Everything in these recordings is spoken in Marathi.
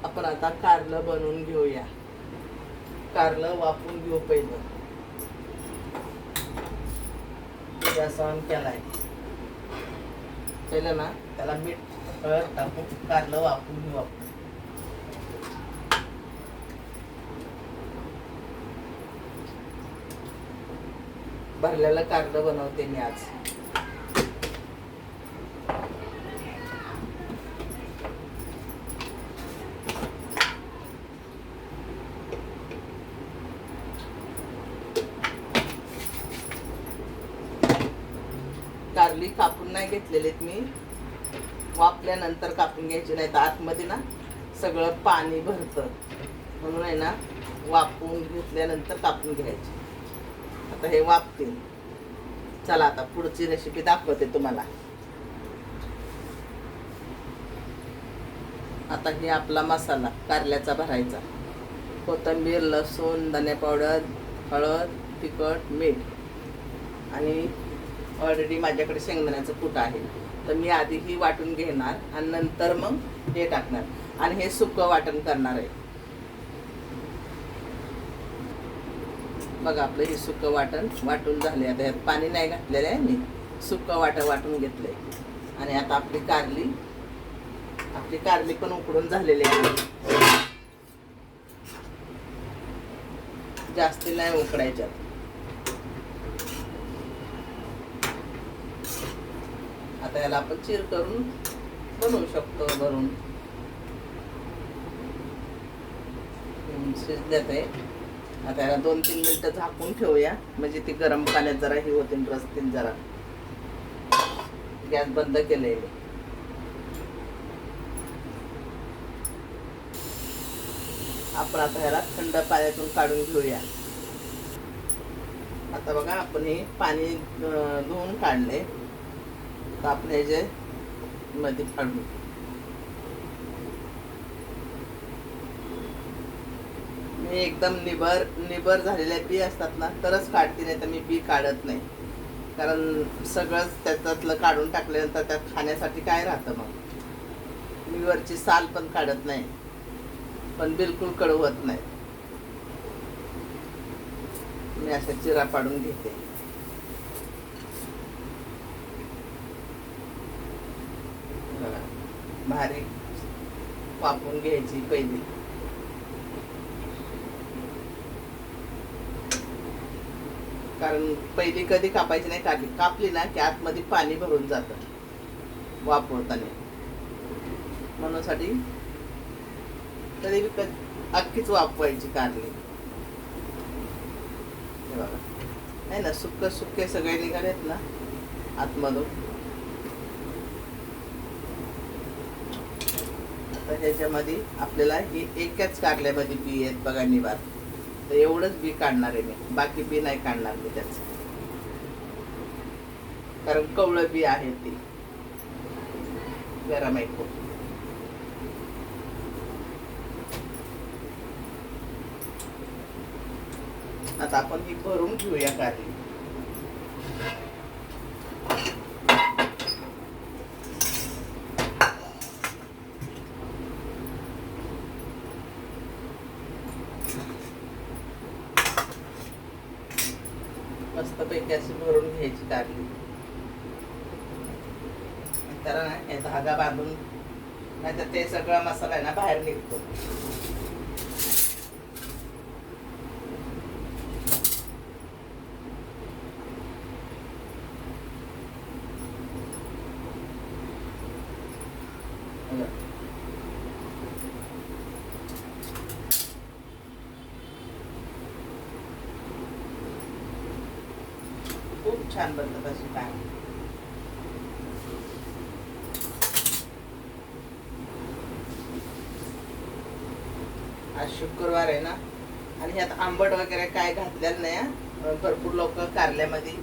आपण आता कारलं बनवून घेऊया. कारलं वाफवून घेऊ पहिलं. गॅस ऑन केलाय. पहिलं ना त्याला मीठ हळद टाकून कारलं वाफवून घेऊ आपण. भरलेलं कारलं बनवते मी आज. कारली कापून नाही घेतलेलीत मी, वाफल्यानंतर कापून घ्यायची, नाही तर आतमध्ये ना सगळं पाणी भरतं, म्हणून आहे ना वाफवून घेतल्यानंतर कापून घ्यायची. आता हे वाफतील. चला आता पुढची रेसिपी दाखवते तुम्हाला. आता हे आपला मसाला कारल्याचा भरायचा. कोथिंबीर, लसूण, धने पावडर, हळद, तिखट, मीठ आणि ऑलरेडी माझ्याकडे शेंगदाण्याचं कूट आहे, तर मी आधी ही वाटून घेणार आणि नंतर मग हे टाकणार आणि हे सुकं वाटण करणार आहे. बघा आपलं हे सुकं वाटण वाटून झाले. आता यात पाणी नाही घातलेलं आहे, मी सुकं वाटून घेतलंय. आणि आता आपली कारली पण उकडून झालेली आहे. जास्ती नाही उकडायच्यात. आता याला आपण चीर करून बनवू शकतो. भरून शिजल्यात आहे. आता याला 2-3 मिनिटं झाकून ठेवूया, म्हणजे ती गरम पाण्यात जरा हे होते, रसतील जरा. गॅस बंद केलंय मी. आपण आता ह्याला थंड पाण्यातून काढून घेऊया. आता बघा आपण हे पाणी धुवून काढले, तर आपण ह्याचे मध्ये काढू. मी एकदम निबर झालेले बी असतात ना तरच काढते, नाही तर मी बी काढत नाही. कारण सगळंच त्याच्यातलं काढून टाकल्यानंतर त्यात खाण्यासाठी काय राहतं. मग मी वरची साल पण काढत नाही, पण बिलकुल कडू होत नाही. मी अशा चिरा पाडून घेते. भारी वाफवून घ्यायची पहिली. कारण पहिली कधी कापायची नाही. कापली ना की आतमध्ये पाणी भरून जातं वाफवताना, म्हणून साठी कधी अख्खीच वाफवायची कारली. बघा आहे ना, सुके सगळे निघालेत ना आतमधून. तर ह्याच्यामध्ये आपल्याला ही एकाच कारल्यामध्ये बी आहेत बघा निबार, तर एवढंच बी काढणार आहे मी, बाकी बी नाही काढणार मी त्याच. कारण कवळं बी आहे ती गरम आहे खूप. आता आपण ही भरून घेऊया कारली. मस्तपैकी अशी भरून घ्यायची कारली. त्याला ना हे धागा बांधून, नाहीतर ते सगळा मसाला आहे ना बाहेर निघतो. खूप छान बनतात अशी काय. आज शुक्रवार आहे ना, आणि ह्यात आंबट वगैरे काय घातलेलं नाही. भरपूर लोक कारल्यामध्ये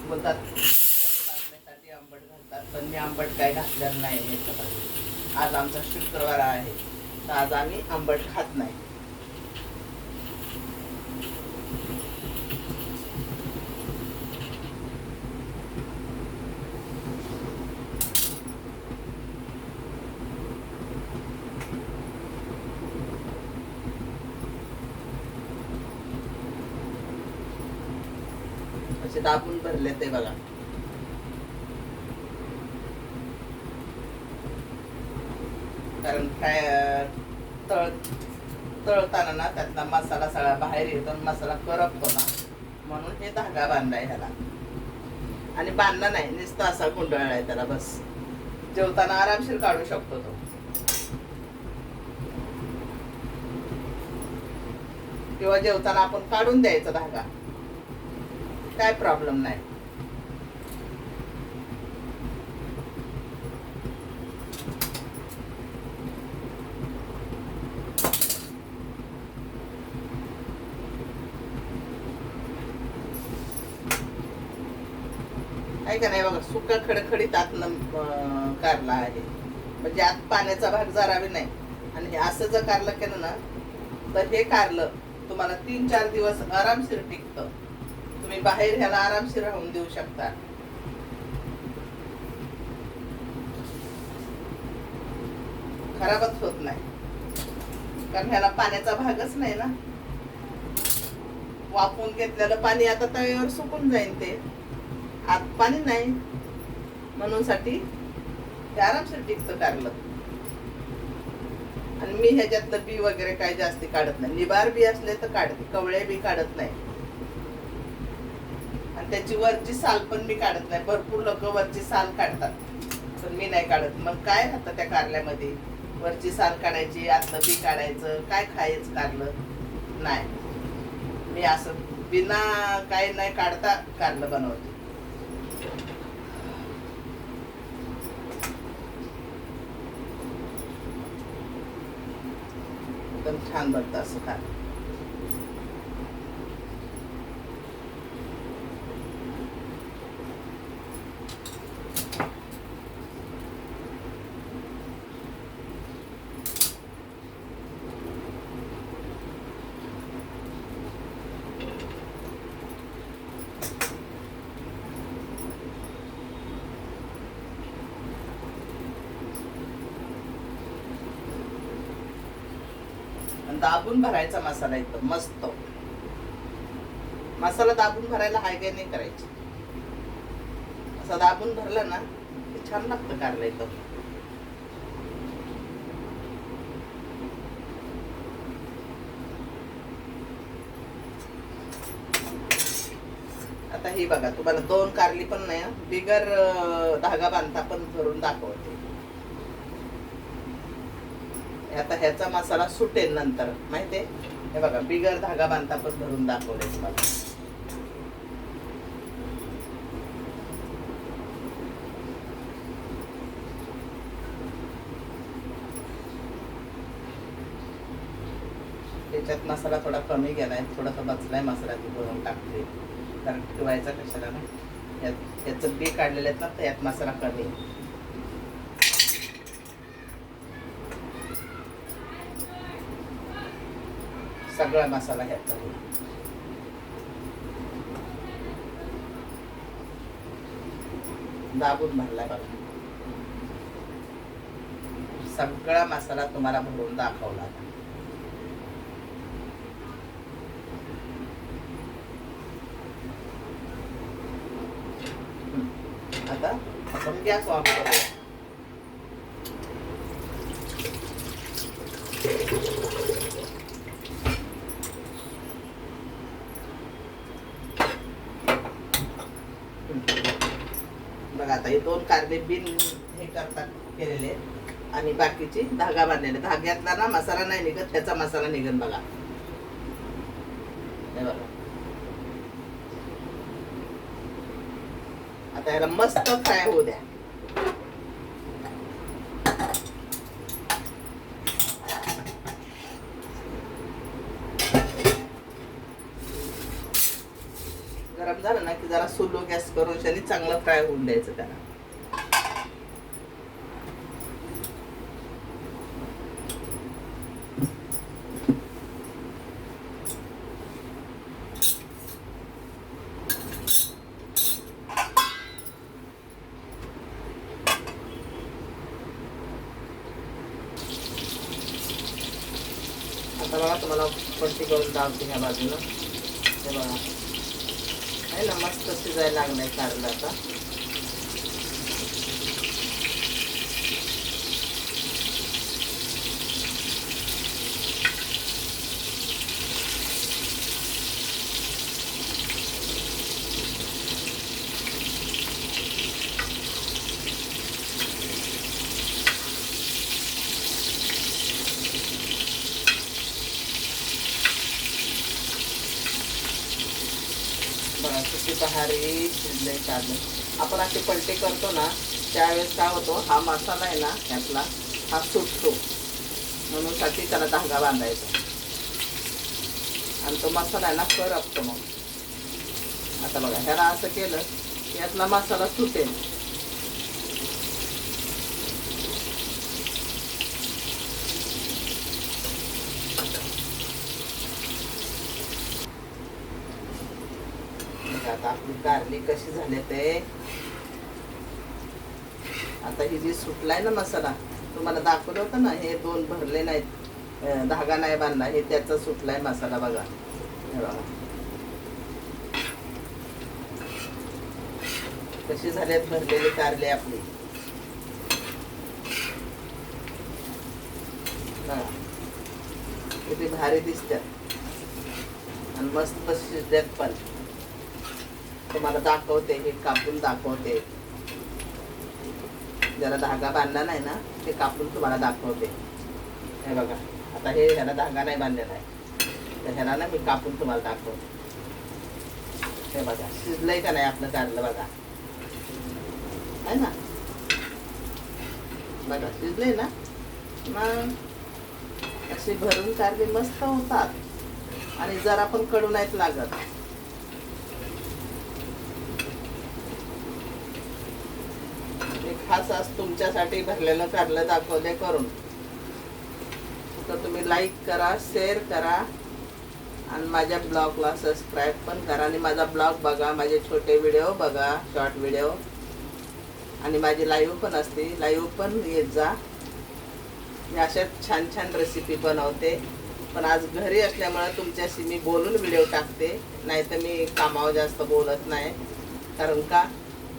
बोलतात लागण्यासाठी आंबट घालतात, पण मी आंबट काय घातलेलं नाही ह्याच्यामध्ये. आज आमचा शुक्रवार आहे, तर आज आम्ही आंबट खात नाही. असे दाबून भरले ते बघा. कारण तळताना ना त्यातला मसाला सगळा बाहेर येतो, मसाला करपतो ना, म्हणून हे धागा बांधलाय ह्याला. आणि बांधला नाही, नुसतं असा गुंडाळलाय त्याला बस. जेवताना आरामशीर काढू शकतो तो, किंवा जेवताना आपण काढून द्यायचा धागा, काय प्रॉब्लेम नाही. आहे का नाही बघा, सुका खडखडीत आतनं कारला आहे, म्हणजे आत पाण्याचा भाग जरा बी नाही. आणि हे असं जर कारलं केलं ना, तर हे कारलं तुम्हाला 3-4 दिवस आरामशीर टिकतं. तुम्ही बाहेर ह्याला आरामशीर राहून देऊ शकता. खराबच होत नाही, कारण ह्याला पाण्याचा भागच नाही ना. वाफवून घेतलेलं पाणी आता तव्यावर सुकून जाईल, ते आत पाणी नाही, म्हणून साठी ते आरामशीर टिकतं कारलं. आणि मी ह्याच्यातलं बी वगैरे काही जास्ती काढत नाही. निबार बी असले तर काढते, कवळे बी काढत नाही. आणि त्याची वरची साल पण मी काढत नाही. भरपूर लोक वरची साल काढतात, पण मी नाही काढत. मग काय राहतं त्या कारल्यामध्ये, वरची साल काढायची, आतलं बी काढायचं, काय खायचं कारलं नाही. मी असं बिना काही नाही काढता कारलं बनवते. एकदम छान बनतं असं कारलं. दाबून भरायचा मसाला, एकदम मस्त मसाला दाबून भरायला हाय काय नाही करायची. असं दाबून भरलं ना की छान लागतं कारलं एकदम. आता ही बघा, तुम्हाला 2 कारली पण नाही, बिगर धागा बांधता पण भरून दाखवते. आता ह्याचा मसाला सुटेल नंतर, माहितीये. हे बघा, बिगर धागा बांधता पण भरून दाखवले तुम्हाला. त्याच्यात मसाला थोडा कमी गेलाय, थोडासा बचलाय मसाला, ती भरून टाकते, कारण ठेवायचा कशाला ना. याचं बी काढलेलं आहेत ना, तर यात मसाला कमी. सगळा मसाला ह्याचा दाबून भरलाय बघा. सगळा मसाला तुम्हाला भरून दाखवला. आता आपण गॅस ऑन करूया. बघा, आता हे 2 कारले बिन हे करतात केलेले, आणि बाकीची धागा बांधलेले. धाग्यातला ना मसाला नाही निघत, त्याचा मसाला निघन बघा. हे बघा, आता याला मस्त फ्राय होऊ द्या. गरम झालं ना की जरा स्लो गॅस करून शानी चांगलं फ्राय होऊन द्यायचं त्याला. आता बघा, तुम्हाला पट्टी करून दाबते ह्या बाजूला. हे बघा, आहे ना, मस्त शिजायला लागलंय कारलं आता. बघा किती भारी शिजलंय कारलं. आपण असे पलटे करतो ना, त्यावेळेस काय होतो, हा मसाला आहे ना यातला, हा सुटतो. म्हणून साठी त्याला धागा बांधायचा आणि तो मसाला आहे ना करपतो. मग आता बघा ह्याला असं केलं की यातला मसाला सुटेल. आता आपली कारली कशी झाले ते, आता ही जी सुटलाय ना मसाला, तुम्हाला दाखवलं होतं ना, हे 2 भरले नाहीत, धागा नाही बांधला, हे त्याचा सुटलाय मसाला. बघा हे बघा कशी झाल्यात भरलेली कारली आपली. बघा किती भारी दिसतात आणि मस्त शिजल्यात पण. तुम्हाला दाखवते, हे कापून दाखवते. जरा धागा बांधला नाही ना, ते कापून तुम्हाला दाखवते. हे बघा आता हे ह्याला धागा नाही बांधलेला आहे, तर ह्याला ना मी कापून तुम्हाला दाखवते. हे बघा शिजलंय का नाही आपलं कारलं. बघा आहे ना, बघा शिजलंय ना. मग अशी भरून कारली मस्त होतात आणि जरा पण कडू नाहीत लागत. खास आज तुमच्यासाठी भरलेलं कारलं दाखवले करून. तर तुम्ही लाईक करा, शेअर करा आणि माझ्या ब्लॉगला सबस्क्राईब पण करा. आणि माझा ब्लॉग बघा, माझे छोटे व्हिडिओ बघा, शॉर्ट व्हिडिओ. आणि माझी लाईव्ह पण असते, लाईव्ह पण येत जा. मी अशा छान छान रेसिपी बनवते. पण आज घरी असल्यामुळे तुमच्याशी मी बोलून व्हिडिओ टाकते, नाही तर मी कामावर जास्त बोलत नाही. कारण का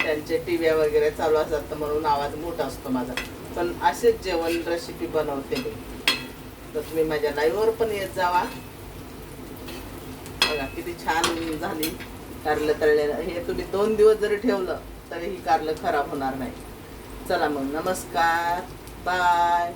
त्यांचे टीव्ही वगैरे चालू असतात, म्हणून आवाज मोठा असतो माझा. पण असेच जेवण रेसिपी बनवते मी, तर तुम्ही माझ्या लाईव्हवर पण येत जावा. बघा किती छान झाली कारलं तळलेलं. हे तुम्ही 2 दिवस जरी ठेवलं तरी ही कारलं खराब होणार नाही. चला मग, नमस्कार, बाय.